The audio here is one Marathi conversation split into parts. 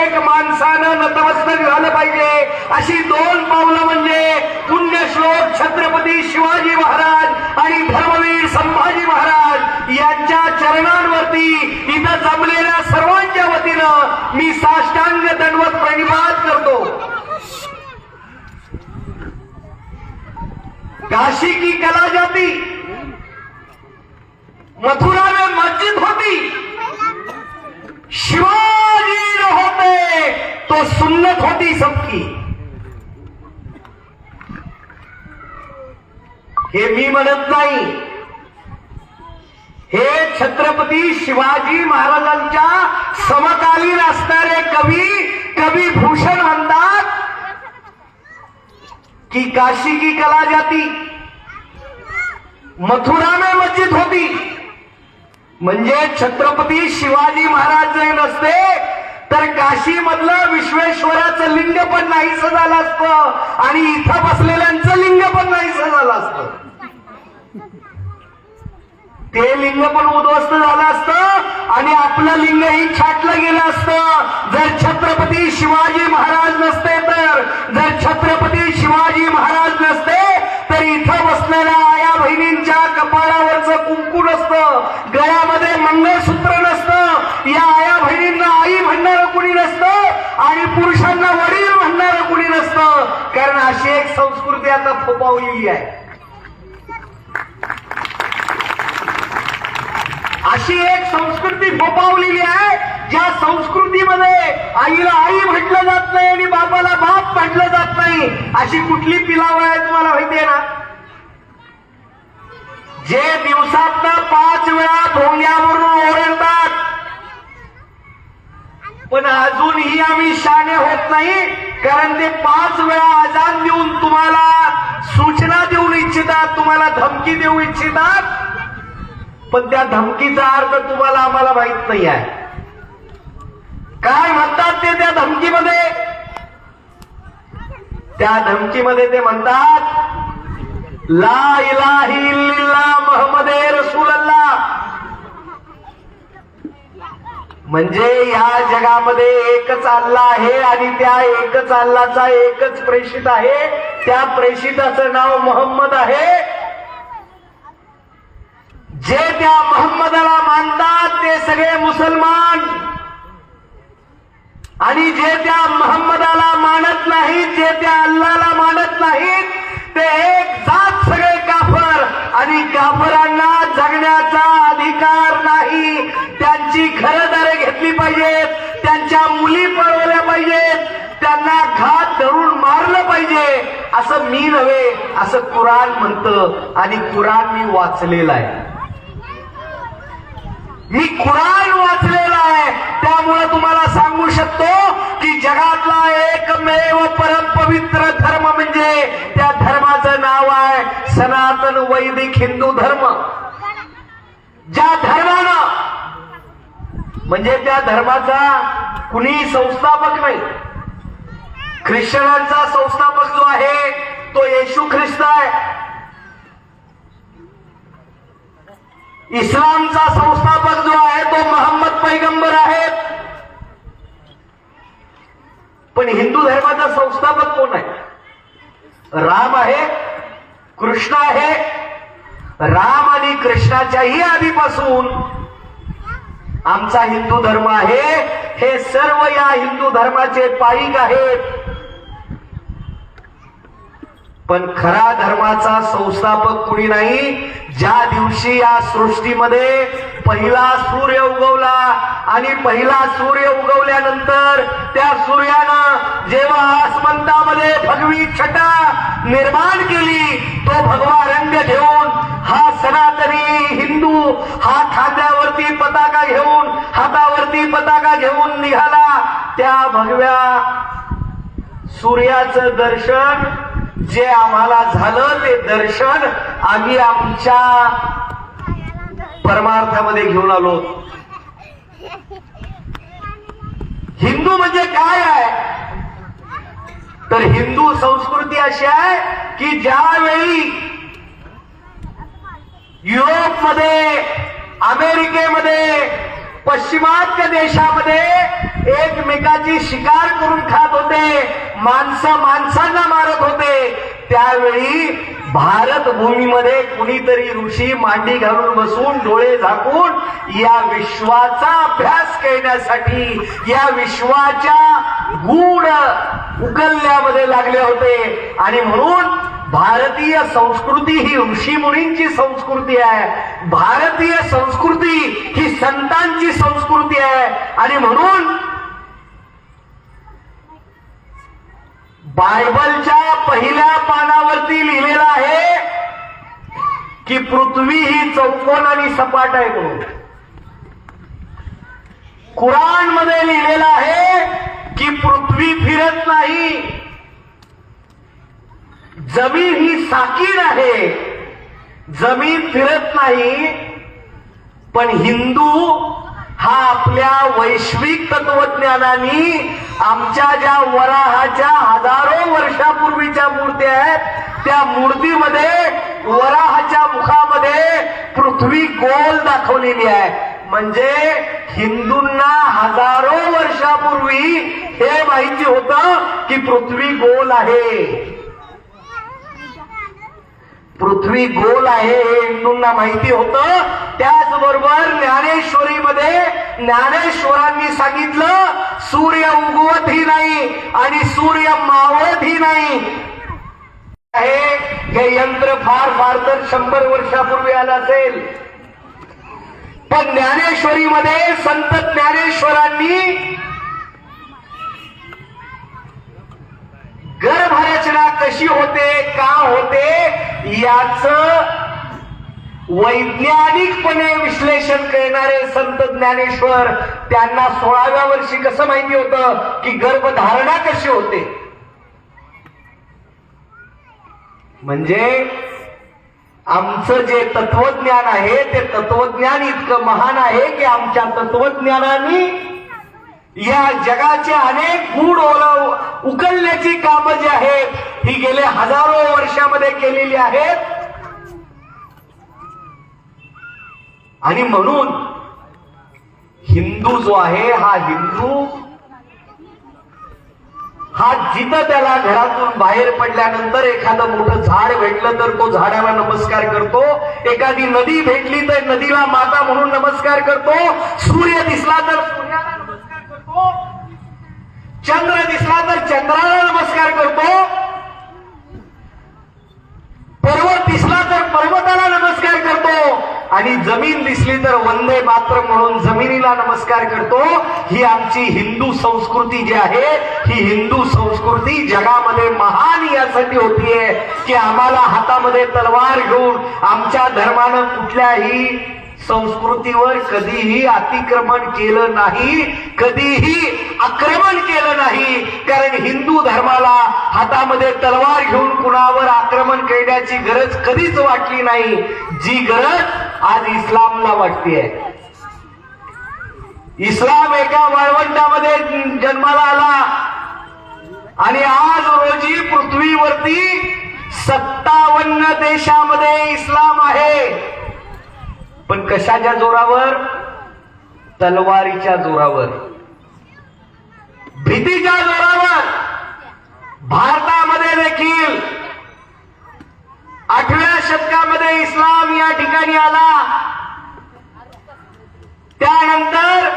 प्रत्येक माणसानं नतमस्तक झालं पाहिजे अशी 2 पावलं म्हणजे पुण्यश्लोक छत्रपती शिवाजी महाराज आणि धर्मवीर संभाजी महाराज यांच्या चरणांवरती इथं जमलेल्या सर्वांच्या वतीनं मी साष्टांग दंडवत प्रणिपात करतो। काशी की कला जाती, मथुरा में मस्जिद होती, शिवाजी न होते तो सुन्नत होती सबकी। हे मी म्हणत नाही, हे छत्रपती शिवाजी महाराजांच्या समकालीन असणारे कवी भूषण म्हणतात कि काशी की कला जाती, मथुरा में मस्जिद होती। म्हणजे छत्रपती शिवाजी महाराज जर नसते तर काशी मधलं विश्वेश्वराचं लिंग पण नाहीसं झालं असतं आणि इथं बसलेल्यांचं लिंग पण नाहीसं झालं असतं, ते लिंग पण उद्ध्वस्त झालं असतं आणि आपलं लिंगही छाटलं गेलं असतं जर छत्रपती शिवाजी महाराज नसते तर। जर छत्रपती शिवाजी महाराज नसते तर इथं बसलेल्या आया बहिणींच्या कपाळावरचं कुंकू नसतं, गळ्यामध्ये मंगळसूत्र नसतं, या आया बहिणींना आई म्हणणारं कुणी नसतं आणि पुरुषांना वडील म्हणणारं कुणी नसतं, कारण अशी एक संस्कृती आता फोपावलेली आहे। अशी एक संस्कृती फोपावलेली आहे ज्या संस्कृतीमध्ये आईला आई म्हटलं जात नाही आणि बापाला बाप म्हटलं जात नाही। अशी कुठली पिलावळ आहे तुम्हाला माहितीये ना? जे दिवसातनं 5 वेळा भोंग्यावरून ओरडतात पण अजूनही आम्ही शाणे होत नाही, कारण ते 5 वेळा अजान देऊन तुम्हाला सूचना देऊन इच्छितात, तुम्हाला धमकी देऊ इच्छितात, पण त्या धमकीचा अर्थ तुम्हाला आम्हाला माहित नाही आहे। काय म्हणतात ते त्या धमकीमध्ये? त्या धमकीमध्ये ते म्हणतात ला इलाहा इल्लल्लाह मुहम्मदे रसूलल्लाह। म्हणजे या जगामध्ये एकच अल्लाह आहे आणि त्या एकच अल्लाहचा एकच प्रेषित आहे, त्या प्रेषिताचं नाव मोहम्मद आहे। जे त्या मोहम्मदाला मानतात ते सगळे मुसलमान आणि जे त्या मोहम्मदाला मानत नाहीत, जे त्या अल्लाहला मानत नाहीत ते एक जात सगळे काफर आणि काफरांना जगण्याचा अधिकार नाही। त्यांची घरदारे घेतली पाहिजेत, त्यांच्या मुली पळवल्या पाहिजेत, त्यांना घात धरून मारलं पाहिजे असं मी नव्हे, असं कुराण म्हणतं आणि कुराण मी वाचलेलं आहे। मी कुराण वाचलेला आहे, त्यामुळे तुम्हाला सांगू शकतो की जगातला एकमेव परम पवित्र धर्म म्हणजे त्या धर्माचं नाव आहे सनातन वैदिक हिंदू धर्म। ज्या धर्मानं म्हणजे त्या धर्माचा कुणी संस्थापक नाही। ख्रिश्चनांचा संस्थापक जो आहे तो येशू ख्रिस्त आहे, इस्लामचा संस्थापक जो आहे तो मोहम्मद पैगंबर आहे, पण हिंदू धर्माचा संस्थापक कोण आहे? राम आहे, कृष्ण आहे। राम आणि कृष्णाच्याही आधीपासून आमचा हिंदू धर्म आहे। हे सर्व या हिंदू धर्माचे पाईक आहेत, पण खरा धर्माचा संस्थापक कुणी नाही। ज्या दिवशी या सृष्टीमध्ये पहिला सूर्य उगवला आणि पहिला सूर्य उगवल्यानंतर त्या सूर्यानं जेव्हा आसमंतामध्ये भगवी छटा निर्माण केली, तो भगवा रंग घेऊन हा सनातनी हिंदू हा खांद्यावरती पताका घेऊन, हातावरती पताका घेऊन निघाला। त्या भगव्या सूर्याचं दर्शन जे आम्हाला झालं ते दर्शन आम्ही आमच्या परमार्थामध्ये घेऊन आलो। हिंदू म्हणजे काय आहे तर हिंदू संस्कृती अशी आहे की ज्यावेळी युरोपमध्ये, अमेरिकेमध्ये, पश्चिमात्य देशामध्ये एकमेकाच्या जनावरांची शिकार करून खात होते, माणसं माणसांना मारत होते, त्यावेळी भारत भूमीमध्ये कुणीतरी ऋषी मांडी घालून बसून डोळे झाकून या विश्वाचा अभ्यास करण्यासाठी, या विश्वाच्या गूढ उकलण्यामध्ये लागले होते. आणि म्हणून भारतीय संस्कृती ही ऋषी मुनींची संस्कृती आहे, भारतीय संस्कृती ही संतांची संस्कृती आहे. आणि म्हणून बायबलच्या पहिल्या पानावरती लिहिलेलं आहे की पृथ्वी ही चौकोन आणि सपाट आहे म्हणून. कुराण मध्ये लिहिलेलं आहे की पृथ्वी फिरत नाही, जमीन ही साकीड आहे, जमीन फिरत नाही. पण हिंदू हा आपल्या वैश्विक तत्वज्ञानाने आमच्या ज्या वराहाच्या हजारो वर्षापूर्वीच्या मूर्त्या आहेत त्या मूर्तीमध्ये वराहाच्या मुखामध्ये पृथ्वी गोल दाखवलेली आहे. म्हणजे हिंदूंना हजारो वर्षापूर्वी हे माहिती होतं की पृथ्वी गोल आहे, पृथ्वी गोल आहे हे हिंदूंना माहिती होतं. त्याचबरोबर ज्ञानेश्वरीमध्ये ज्ञानेश्वरांनी सांगितलं सूर्य उगवतही नाही आणि सूर्य मावळतही नाही. हे यंत्र फार तर 100 वर्षापूर्वी आलं असेल. पण ज्ञानेश्वरीमध्ये संत ज्ञानेश्वरांनी गर्भरचना कशी होते, का होते याच वैज्ञानिकपणे विश्लेषण करणारे संत ज्ञानेश्वर, त्यांना 16व्या वर्षी कसं माहिती होतं की गर्भधारणा कशी होते. म्हणजे आमचं जे तत्वज्ञान आहे ते तत्वज्ञान इतकं महान आहे की आमच्या तत्वज्ञानाने या जगाचे अनेक गूढ उकलण्याची कामं जी आहेत ही गेल्या हजारो वर्षामध्ये केलेली आहेत. आणि म्हणून हिंदू जो आहे हा हिंदू हा जिथं त्याला घरातून बाहेर पडल्यानंतर एखादं मोठं झाड भेटलं तर तो झाडाला नमस्कार करतो, एखादी नदी भेटली तर नदीला माता म्हणून नमस्कार करतो, सूर्य दिसला तर सूर्याला नमस्कार करतो, चंद्र दिसला तर चंद्राला नमस्कार करतो, पर्वत दिसला तर पर्वताला नमस्कार करतो आणि जमीन दिसली तर वंदे मातरम म्हणून जमिनीला नमस्कार करतो. ही आमची हिंदू संस्कृती जी आहे ही हिंदू संस्कृती जगामध्ये महान यासाठी होतीये की आम्हाला हातामध्ये तलवार घेऊन आमच्या धर्मानं कुठल्याही संस्कृतीवर कधीही अतिक्रमण केलं नाही, कधीही आक्रमण केलं नाही. कारण हिंदू धर्माला हातामध्ये तलवार घेऊन कुणावर आक्रमण करण्याची गरज कधीच वाटली नाही, जी गरज आज इस्लामला वाटतेय. इस्लाम एका वाळवंटामध्ये जन्माला आला आणि आज रोजी पृथ्वीवरती 57 देशामध्ये इस्लाम आहे. पण कशाच्या जोरावर? तलवारीच्या जोरावर, भीतीच्या जोरावर. भारतामध्ये देखील 8व्या शतकामध्ये इस्लाम या ठिकाणी आला. त्यानंतर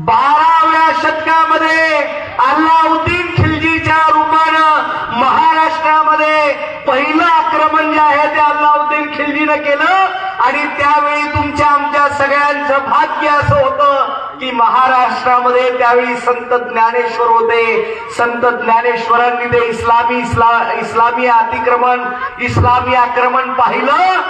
12व्या शतकामध्ये अल्लाउद्दीन खिलजीच्या रूपानं महाराष्ट्रामध्ये पहिलं आक्रमण जे आहे ते अल्लाउद्दीन खिलजीनं केलं. आणि त्यावेळी तुमच्या आमच्या सगळ्यांचं भाग्य असं होतं की महाराष्ट्रामध्ये त्यावेळी संत ज्ञानेश्वर होते. संत ज्ञानेश्वरांनी ते इस्लामी अतिक्रमण, इस्लामी आक्रमण पाहिलं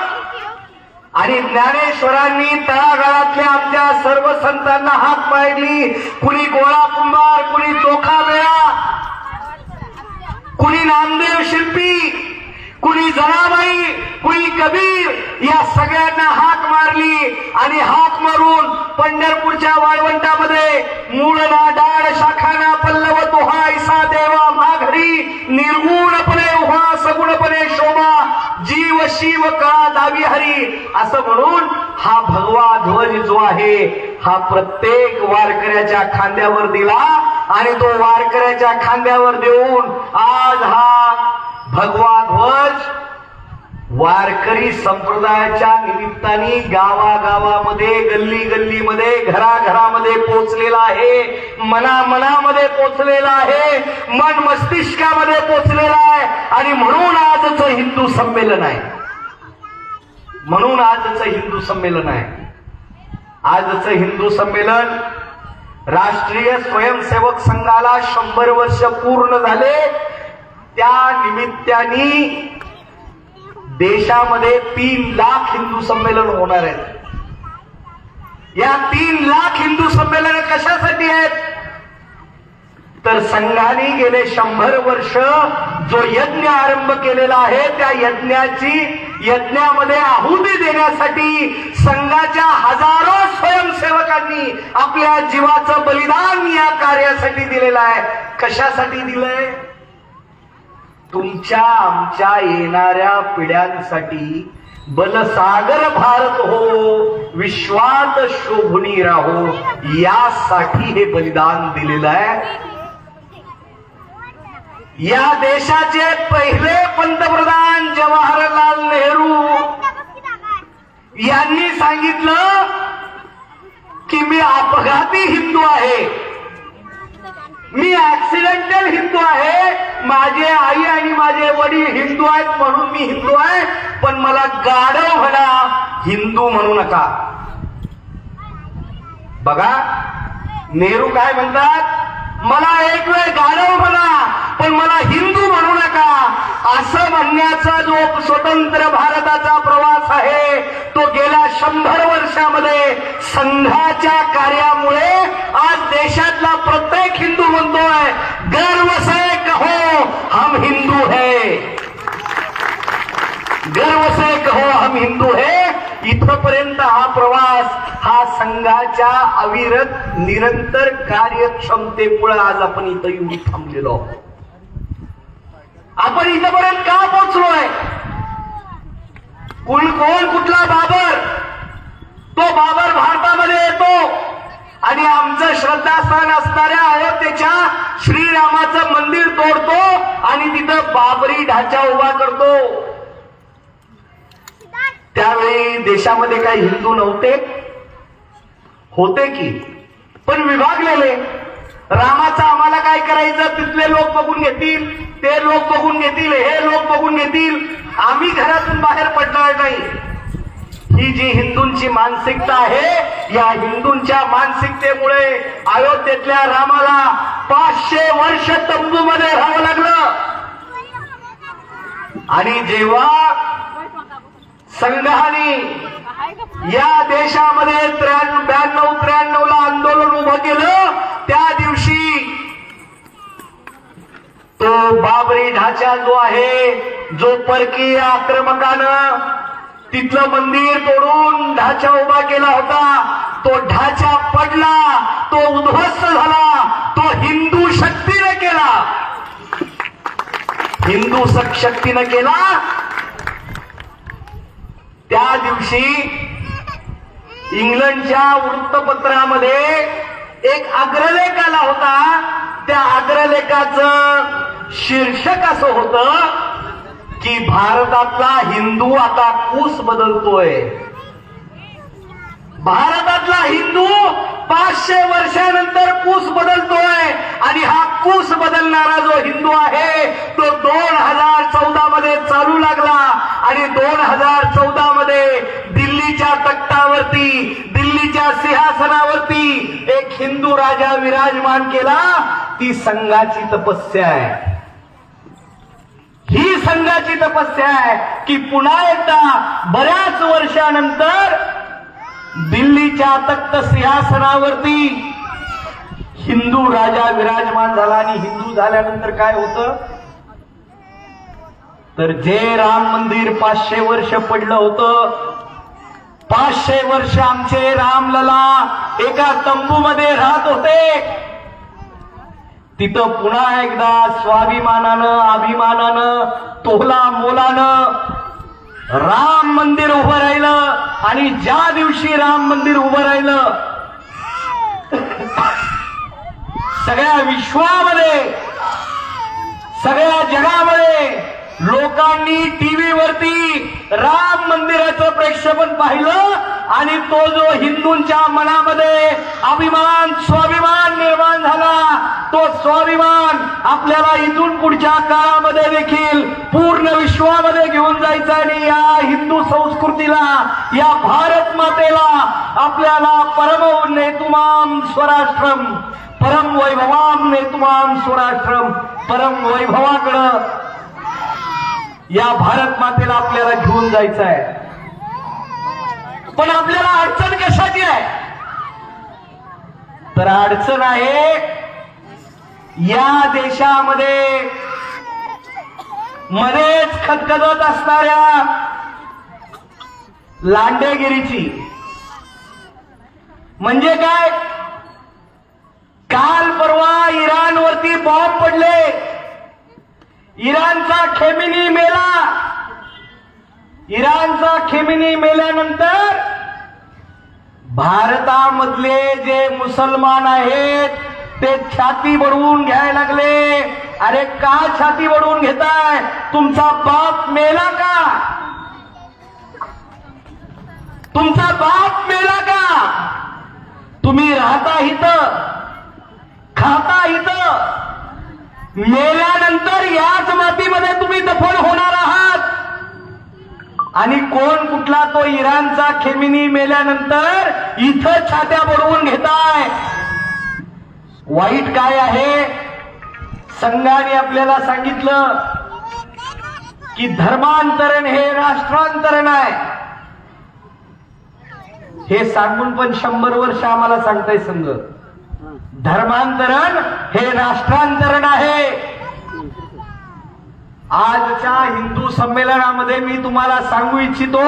आणि ज्ञानेश्वरांनी तळागाळातल्या आमच्या सर्व संतांना हाक मारली. कुणी गोळा कुंभार, कुणी चोखा मेळा, कुणी नामदेव शिल्पी, कुणी जनाबाई, कुणी कबीर, या सगळ्यांना हाक मारली. आणि हाक मारून पंढरपूरच्या वाळवंटामध्ये मूळना डाळ शाखाना पल्लव तुहा ऐसा देवा माघरी, निर्गुणपणे उभा सगुणपणे शोभा, जीव शिव कळा दावी हरी, असं म्हणून हा भगवा ध्वज जो आहे हा प्रत्येक वारकऱ्याच्या खांद्यावर दिला. आणि तो वारकऱ्याच्या खांद्यावर देऊन आज हा भगवा ध्वज वारकरी संप्रदायाच्या निमित्ताने गावागावामध्ये, गल्ली गल्लीमध्ये, घराघरामध्ये पोचलेला आहे, मनामनामध्ये पोचलेला आहे, मन मस्तिष्कामध्ये पोचलेला आहे. आणि म्हणून आजचं हिंदू संमेलन आहे. म्हणून आजचं हिंदू संमेलन आहे. आजचं हिंदू संमेलन राष्ट्रीय स्वयंसेवक संघाला 100 वर्ष पूर्ण झाले. त्या निमित्ताने देशामध्ये 3 लाख हिंदू संमेलन होणार आहेत. या 3 लाख हिंदू संमेलन कशासाठी आहेत? तर संघाने गेले 100 वर्ष जो यज्ञ आरंभ केलेला आहे त्या यज्ञामध्ये आहुती देण्यासाठी संघाच्या हजारो स्वयंसेवकांनी आपल्या जीवाचं बलिदान या कार्यासाठी दिलेलं आहे. कशासाठी दिलंय? तुमच्या आमच्या येणाऱ्या पिढ्यांसाठी बलसागर भारत हो, विश्वात शोभुनी राहो, यासाठी हे बलिदान दिलेलं आहे. या देशाचे पहिले पंतप्रधान जवाहरलाल नेहरू यांनी सांगितलं की मी अपघाती हिंदू आहे, मी ऍक्सिडेंटल हिंदू आहे, माझे आई आणि माझे वडील हिंदू आहेत म्हणून मी हिंदू आहे, पण मला गाढव म्हणा, हिंदू म्हणू नका. बघा नेहरू काय म्हणतात, मला एक वेळ गाढव म्हणा पण मला हिंदू म्हणू नका. असं म्हणण्याचा जो स्वतंत्र भारताचा प्रवास आहे तो गेल्या 100 वर्षामध्ये संघाच्या कार्यामुळे आज देशातला प्रत्येक हिंदू म्हणतोय गर्व से कहो हम हिंदू है, गर्व से कहो हम हिंदू है. इथपर्यंत हा प्रवास हा संघाच्या अविरत निरंतर कार्यक्षमतेमुळे आज आपण इथं येऊन थांबलेलो आहोत. आपण इथपर्यंत का पोहोचलोय? कोण कुठला बाबर? तो बाबर भारतामध्ये येतो आणि आमचं श्रद्धास्थान असणाऱ्या अयोध्येच्या श्रीरामाचं मंदिर तोडतो आणि तिथं बाबरी ढाचा उभा करतो. त्यावेळी देशामध्ये काही हिंदू नव्हते? होते की, पण विभागलेले. रामाचं आम्हाला काय करायचं? तिथले लोक बघून घेतील, ते लोक बघून घेतील, हे लोक बघून घेतील, आम्ही घरातून बाहेर पडणार नाही. ही जी हिंदूंची मानसिकता आहे, या हिंदूंच्या मानसिकतेमुळे अयोध्येतल्या रामाला 500 वर्ष तंबूमध्ये राहावं लागलं. आणि जेव्हा संघाने या देशामध्ये 92-93 ला आंदोलन उभं केलं, त्या दिवशी तो बाबरी ढाचा जो आहे, जो परकीय आक्रमकानं तिथलं मंदिर तोडून ढाचा उभा केला होता, तो ढाचा पडला, तो उद्ध्वस्त झाला, तो हिंदू शक्तीने केला, हिंदू शक्तीने केला. त्या दिवशी इंग्लंडच्या वृत्तपत्रामध्ये एक अग्रलेख आला होता. त्या अग्रलेखाचं शीर्षक असं होतं की भारतातला हिंदू आता कूस बदलतोय. भारतातला हिंदू 500 वर्षानंतर कूस बदलतोय आणि हा कूस बदलणारा जो हिंदू आहे तो 2014 मध्ये चालू लागला. आणि 2014 मध्ये दिल्लीच्या तख्तावरती, दिल्लीच्या सिंहासनावरती एक हिंदू राजा विराजमान केला. ती संघाची तपस्या आहे. ही संघाची तपस्या आहे की पुन्हा एकदा बऱ्याच वर्षानंतर दिल्लीच्या तख्त सिंहासनावरती हिंदू राजा विराजमान झाला. आणि हिंदू झाल्यानंतर काय होतं? तर जे राम मंदिर 500 वर्ष पडलं होतं, 500 वर्ष आमचे रामलला एका तंबूमध्ये राहत होते, तिथं पुन्हा एकदा स्वाभिमानानं, अभिमानानं, तोला मोलानं राम मंदिर उभं राहिलं. आणि ज्या दिवशी राम मंदिर उभं राहिलं सगळ्या विश्वामध्ये, सगळ्या जगामध्ये लोकांनी टीव्ही वरती राम मंदिराचं प्रेक्षेपण पाहिलं आणि तो जो हिंदूंच्या मनामध्ये अभिमान, स्वाभिमान निर्माण झाला, तो स्वाभिमान आपल्याला इथून पुढच्या काळामध्ये देखील पूर्ण विश्वामध्ये घेऊन जायचा आणि या हिंदू संस्कृतीला, या भारत मातेला आपल्याला परम नेतुमाम स्वराष्ट्रम, परम वैभवाम नेतुमाम स्वराष्ट्रम, परम वैभवाकडं या भारत मातेला आपल्याला घेऊन जायचं आहे. पण आपल्याला अडचण कशाची आहे? तर अडचण आहे या देशामध्ये मध्येच खदखदत असणाऱ्या लांडेगिरीची. म्हणजे काय? काल परवा इराणवरती बॉम्ब पडले, इराणचा खेमिनी मेला. इराणचा खेमिनी मेल्यानंतर भारतामधले जे मुसलमान आहेत ते छाती बडवून घ्यायला लागले. अरे का छाती बडवून घेताय? तुमचा बाप मेला का? तुमचा बाप मेला का? तुम्ही राहता इथं, खाता इथं, मेल्यानंतर याच मातीमध्ये तुम्ही दफन होणार आहात. आणि कोण कुठला तो इराणचा खेमिनी मेल्यानंतर इथं छात्या बडवून घेताय. वाईट काय आहे? संघाने आपल्याला सांगितलं की धर्मांतरण हे राष्ट्रांतरण आहे. हे सांगून पण 100 वर्ष आम्हाला सांगताय संघ. धर्मांतरण हे राष्ट्रांतरण आहे. आजच्या हिंदू संमेलनामध्ये मी तुम्हाला सांगू इच्छितो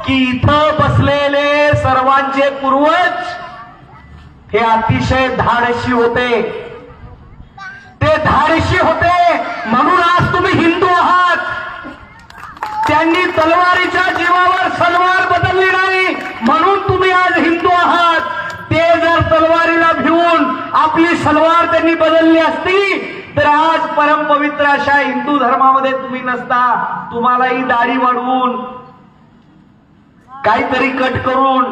की इथं बसलेले सर्वांचे पूर्वज हे अतिशय धाडशी होते. ते धाडशी होते म्हणून आज तुम्ही हिंदू आहात. त्यांनी तलवारीच्या जीवावर सलवार बदलली नाही म्हणून तुम्ही आज हिंदू आहात. ते जर तलवारीला भिवून आपली सलवार त्यांनी बदलली असती तर आज परम पवित्र अशा हिंदू धर्मामध्ये तुम्ही नसता. तुम्हालाही दाढी वाढवून, काहीतरी कट करून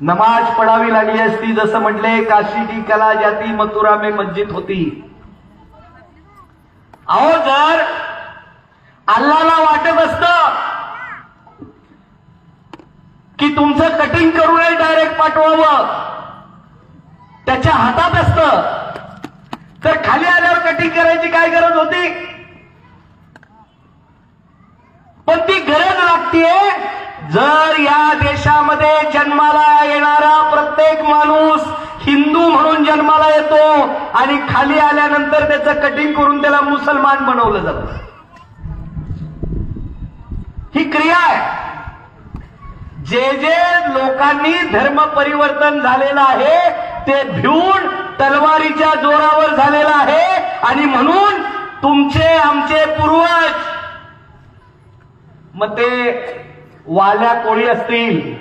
नमाज पडावी लागली असती. जसं म्हटले काशी की कला जाती मथुरा में मस्जिद होती. अहो जर अल्लाला वाटत असतं की तुमचं कटिंग करूनही डायरेक्ट पाठवावं, त्याच्या हातात असतं, तर खाली आल्यावर कटिंग करायची काय गरज होती? पण ती गरज लागतीये जर या देशामध्ये जन्माला येणारा प्रत्येक माणूस हिंदू म्हणून जन्माला येतो आणि खाली आल्यानंतर त्याचं कटिंग करून त्याला मुसलमान बनवलं जातं. ही क्रिया आहे. जे जे लोकांनी धर्म परिवर्तन झालेलं आहे ते भिवून तलवारीच्या जोरावर झालेलं आहे. आणि म्हणून तुमचे आमचे पूर्वज, मग ते वाल्या कोळी असतील,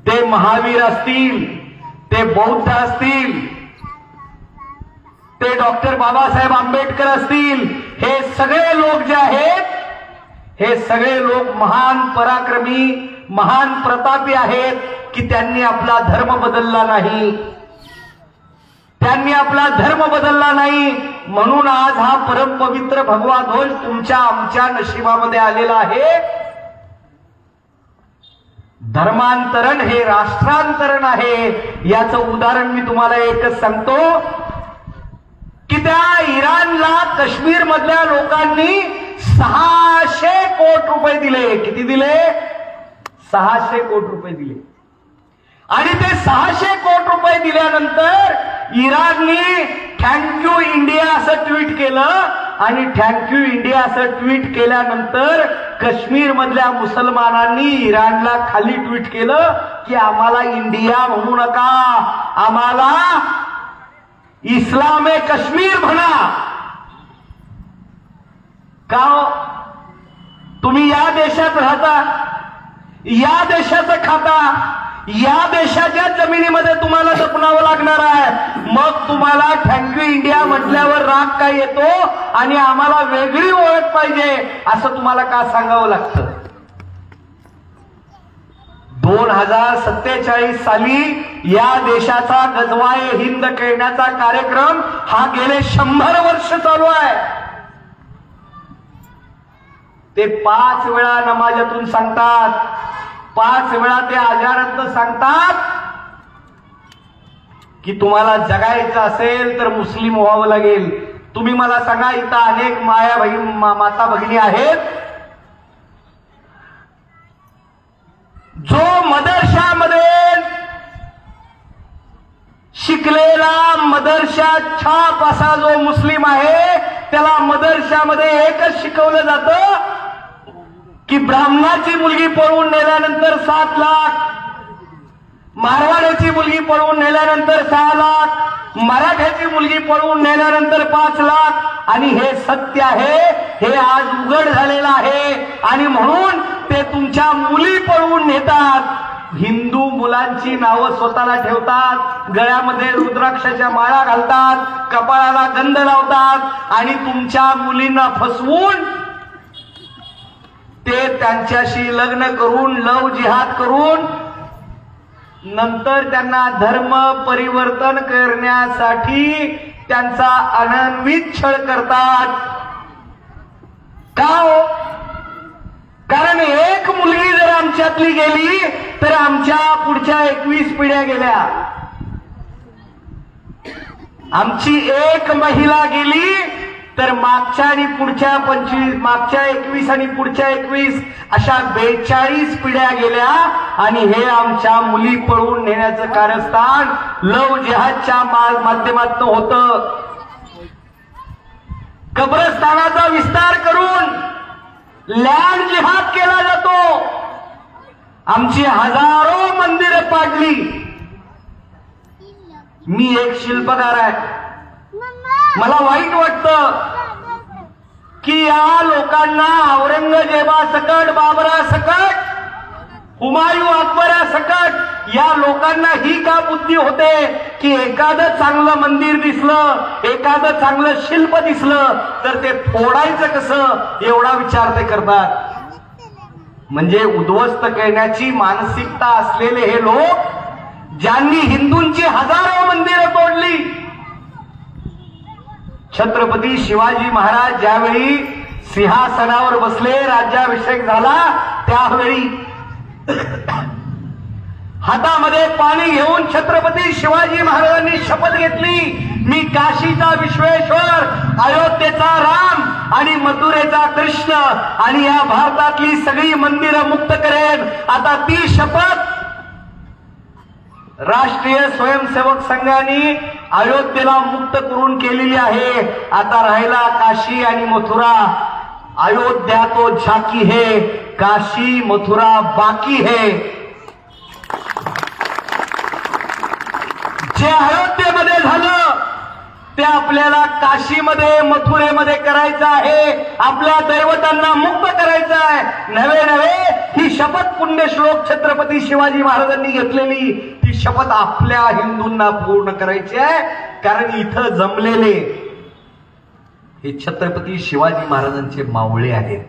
ते महावीर असतील, ते बौद्ध असतील, ते डॉक्टर बाबासाहेब आंबेडकर असतील, हे सगळे लोक जे आहेत हे सगळे लोक महान पराक्रमी, महान प्रतापी आहेत की त्यांनी आपला धर्म बदलला नाही. त्यांनी आपला धर्म बदलला नाही म्हणून आज हा परम पवित्र भगवा ध्वज तुमच्या आमच्या नशिबामध्ये आलेला आहे. धर्मांतरण हे राष्ट्रांतरण आहे. याचं उदाहरण मी तुम्हाला एकच सांगतो की त्या इराणला काश्मीर मधल्या लोकांनी 600 कोटी रुपये दिले. किती दिले? 600 कोटी रुपये दिले. आणि ते 600 कोटी रुपये दिल्यानंतर इराणनी थँक्यू इंडिया असं ट्विट केलं. आणि थँक्यू इंडिया असं ट्विट केल्यानंतर काश्मीर मधल्या मुसलमानांनी इराणला खाली ट्विट केलं की आम्हाला इंडिया म्हणू नका, आम्हाला इस्लाम ए काश्मीर म्हणा. का हो? तुम्ही या देशात राहता, या देशाचं खाता, या देशाच्या जमिनीमध्ये तुम्हाला जपणावं लागणार आहे. मग तुम्हाला थँक्यू इंडिया म्हटल्यावर राग काय येतो आणि आम्हाला वेगळी ओळख पाहिजे असं तुम्हाला का सांगावं लागतं. 2047 साली या देशाचा गजवाए हिंद खेळण्याचा कार्यक्रम हा गेले 100 वर्ष चालू आहे. ते 5 वेळा नमाजातून सांगतात, 5 वेळा ते आजारात सांगतात की तुम्हाला जगायचं असेल तर मुस्लिम व्हावं लागेल. तुम्ही मला सांगा, इथं अनेक माया बहीण माता भगिनी आहेत जो मदरशामध्ये शिकलेला, मदरशात छाप असा जो मुस्लिम आहे, त्याला मदरशामध्ये एकच शिकवलं जातं की ब्राह्मणाची मुलगी पळवून नेल्यानंतर 7 लाख, मारवाड्याची मुलगी पळवून नेल्यानंतर 6 लाख, मराठ्याची मुलगी पळवून नेल्यानंतर 5 लाख. आणि हे सत्य आहे, हे आज उघड झालेलं आहे. आणि म्हणून ते तुमच्या मुली पळवून नेतात. हिंदू मुलांची नावं स्वतःला ठेवतात, गळ्यामध्ये रुद्राक्षाच्या माळा घालतात, कपाळाला गंध लावतात आणि तुमच्या मुलींना फसवून ते त्यांच्याशी लग्न करून, लव जिहाद करून नंतर त्यांना धर्म परिवर्तन करण्यासाठी त्यांचा अनन्वित छळ करतात. का हो? कारण एक मुलगी जर आमच्यातली गेली तर आमच्या पुढच्या 21 पिढ्या गेल्या. आमची एक महिला गेली तर मागच्या आणि पुढच्या 25, मागच्या 21 आणि पुढच्या 21 अशा 42 पिढ्या गेल्या. आणि हे आमच्या मुली पळवून नेण्याचं कारस्थान लव जिहादच्या माध्यमातून होतं. कब्रस्थानाचा विस्तार करून लँड जिहाद केला जातो. आमची हजारो मंदिरं पाडली. मी एक शिल्पकार आहे, मला वाईट वाटतं की या लोकांना औरंगजेबासकट, बाबरासकट, हुमायूं अकबरासकट या लोकांना ही का बुद्धी होते की एखादं चांगलं मंदिर दिसलं, एखादं चांगलं शिल्प दिसलं तर ते फोडायचं कसं एवढा विचार ते करतात. म्हणजे उद्ध्वस्त करण्याची मानसिकता असलेले हे लोक, ज्यांनी हिंदूंची हजारो मंदिरं तोडली. छत्रपती शिवाजी महाराज ज्यावेळी सिंहासनावर बसले, राज्याभिषेक झाला, त्यावेळी हातामध्ये पाणी घेऊन छत्रपती शिवाजी महाराजांनी शपथ घेतली, मी काशीचा विश्वेश्वर, अयोध्येचा राम आणि मथुरेचा कृष्ण आणि या भारतातली सगळी मंदिरं मुक्त करेन. आता ती शपथ राष्ट्रीय स्वयंसेवक संघाने अयोध्येला मुक्त करून केलेली आहे. आता राहिला काशी आणि मथुरा. अयोध्या तो झाकी है, काशी मथुरा बाकी है. जे अयोध्येमध्ये झालं ते आपल्याला काशीमध्ये, मथुरेमध्ये करायचं आहे. आपल्या दैवतांना मुक्त करायचं आहे. नवे नवे ही शपथ पुण्यश्लोक छत्रपती शिवाजी महाराजांनी घेतलेली, ती शपथ आपल्या हिंदूंना पूर्ण करायची आहे. कारण इथं जमलेले हे छत्रपती शिवाजी महाराजांचे मावळे आहेत.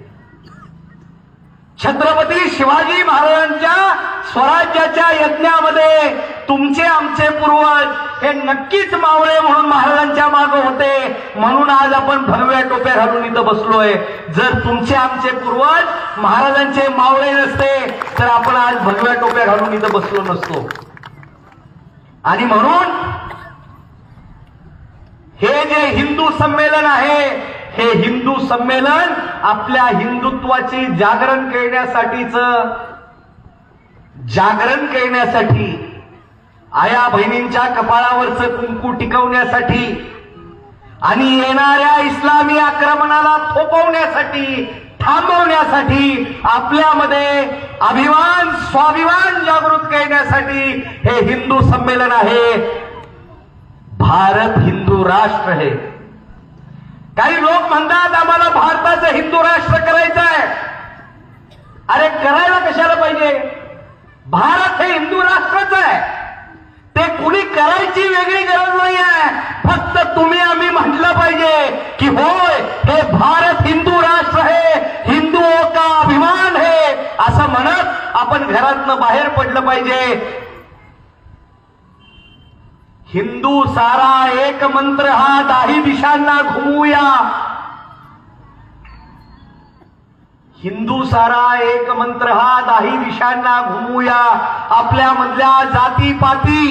छत्रपती शिवाजी महाराजांच्या स्वराज्याच्या यज्ञामध्ये तुमचे आमचे पूर्वज हे नक्कीच मावळे म्हणून महाराजांच्या मागे होते. म्हणून आज आपण भगव्या टोप्या घालून इथं बसलोय. जर तुमचे आमचे पूर्वज महाराजांचे मावळे नसते तर आपण आज भगव्या टोप्या घालून इथं बसलो नसतो. आणि म्हणून हे जे हिंदू संमेलन आहे, हे हिंदू संमेलन आपल्या हिंदुत्वाची जागरण करण्यासाठी, आया बहिणींच्या कपाळावरचं कुंकू टिकवण्यासाठी आणि येणाऱ्या इस्लामी आक्रमणाला थोपवण्यासाठी, थांबवण्यासाठी, आपल्यामध्ये अभिमान, स्वाभिमान जागृत करण्यासाठी हे हिंदू संमेलन आहे. भारत हिंदू राष्ट्र है. काही लोक म्हणतात आम्हाला भारताचं हिंदू राष्ट्र करायचं आहे. अरे करायला कशाला पाहिजे? भारत हे हिंदू राष्ट्रच आहे. ते कुणी करायची वेगळी गरज नाही आहे. फक्त तुम्ही आम्ही म्हटलं पाहिजे की होय हे भारत हिंदू राष्ट्र है, हिंदुओं का अभिमान है असं म्हणत आपण घरातनं बाहेर पडलं पाहिजे. हिंदू सारा एक मंत्र हा दाही दिशांना घुमवूया. हिंदू सारा एक मंत्र हा दाही दिशांना घुमवूया. आपल्या मधल्या जातीपाती,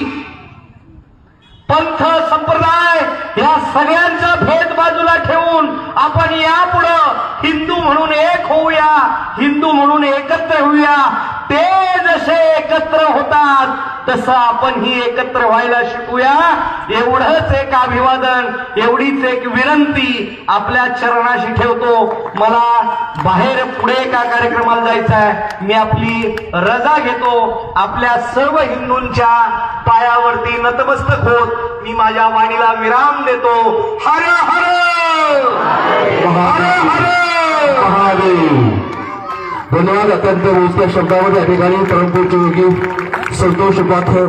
पंथ, संप्रदाय या सगळ्यांचा भेद बाजूला ठेवून आपण यापुढं हिंदू म्हणून एक होऊया, हिंदू म्हणून एकत्र होऊया. ते जसे एकत्र होतात तसं आपणही एकत्र व्हायला शिकूया. एवढंच एक अभिवादन, एवढीच एक विनंती आपल्या चरणाशी ठेवतो. मला बाहेर पुढे एका कार्यक्रमाला जायचं आहे. मी आपली रजा घेतो. आपल्या सर्व हिंदूंच्या पायावरती नतमस्तक होत मी माझ्या वाणीला विराम देतो. हर हर हर हर महादेव. धन्यवाद. अत्यंत मोजक्या शब्दामध्ये या ठिकाणी परमपूज्य योगी संतोष पाथर